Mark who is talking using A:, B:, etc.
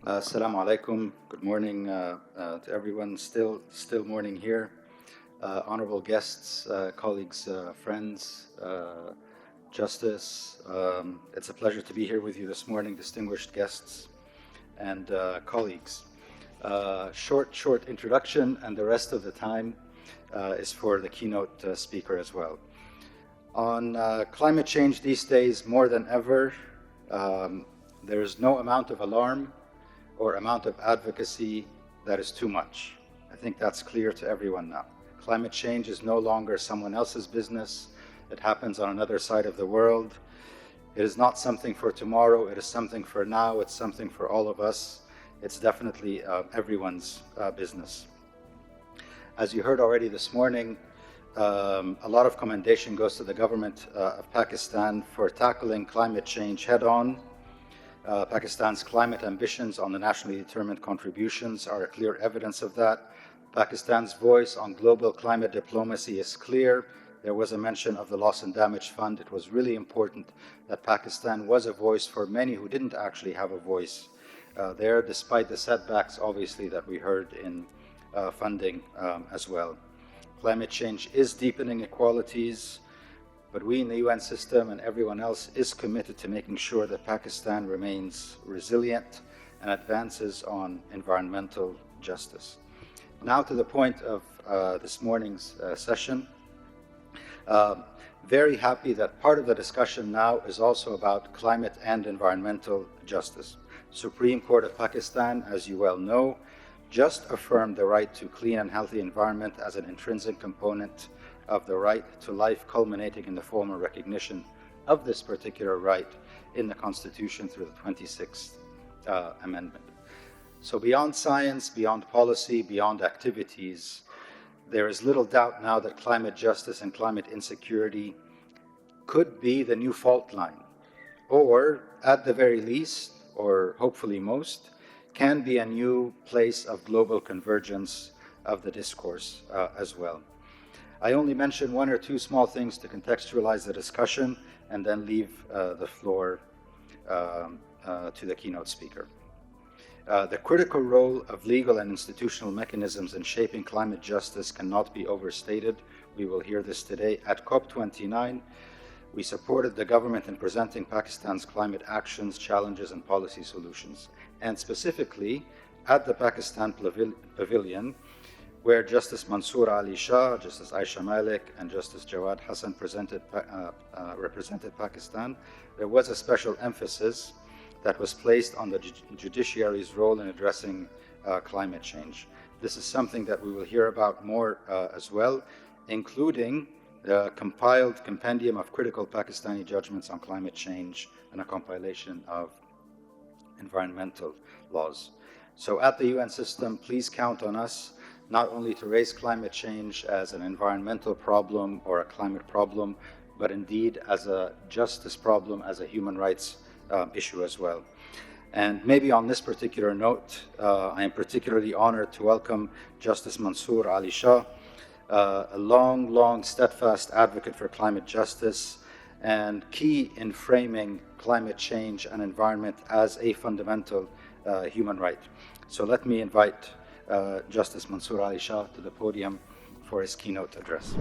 A: Assalamu alaikum. Good morning to everyone. Still morning here. Honorable guests, colleagues, friends, Justice. It's a pleasure to be here with you this morning, distinguished guests and colleagues. Short introduction, and the rest of the time is for the keynote speaker as well. On climate change these days, more than ever, there is no amount of alarm or amount of advocacy that is too much. I think that's clear to everyone now. Climate change is no longer someone else's business. It happens on another side of the world. It is not something for tomorrow. It is something for now. It's something for all of us. It's definitely everyone's business. As you heard already this morning, a lot of commendation goes to the government of Pakistan for tackling climate change head-on. Pakistan's climate ambitions on the nationally determined contributions are a clear evidence of that. Pakistan's voice on global climate diplomacy is clear. There was a mention of the Loss and Damage Fund. It was really important that Pakistan was a voice for many who didn't actually have a voice there, despite the setbacks, obviously, that we heard in funding as well. Climate change is deepening inequalities, but we in the UN system and everyone else is committed to making sure that Pakistan remains resilient and advances on environmental justice. Now to the point of this morning's session. Very happy that part of the discussion now is also about climate and environmental justice. Supreme Court of Pakistan, as you well know, just affirmed the right to clean and healthy environment as an intrinsic component of the right to life, culminating in the formal recognition of this particular right in the Constitution through the 26th Amendment. So beyond science, beyond policy, beyond activities, there is little doubt now that climate justice and climate insecurity could be the new fault line, or at the very least, or hopefully most, can be a new place of global convergence of the discourse as well. I only mention one or two small things to contextualize the discussion and then leave the floor to the keynote speaker. The critical role of legal and institutional mechanisms in shaping climate justice cannot be overstated. We will hear this today. At COP29, we supported the government in presenting Pakistan's climate actions, challenges, and policy solutions. And specifically, at the Pakistan Pavilion, where Justice Mansoor Ali Shah, Justice Aisha Malik, and Justice Jawad Hassan represented Pakistan, there was a special emphasis that was placed on the judiciary's role in addressing climate change. This is something that we will hear about more as well, including the compiled compendium of critical Pakistani judgments on climate change and a compilation of environmental laws. So at the UN system, please count on us not only to raise climate change as an environmental problem or a climate problem, but indeed as a justice problem, as a human rights issue as well. And maybe on this particular note, I am particularly honored to welcome Justice Mansoor Ali Shah, a long, steadfast advocate for climate justice and key in framing climate change and environment as a fundamental human right. So let me invite Justice Mansoor Ali Shah to the podium for his keynote address.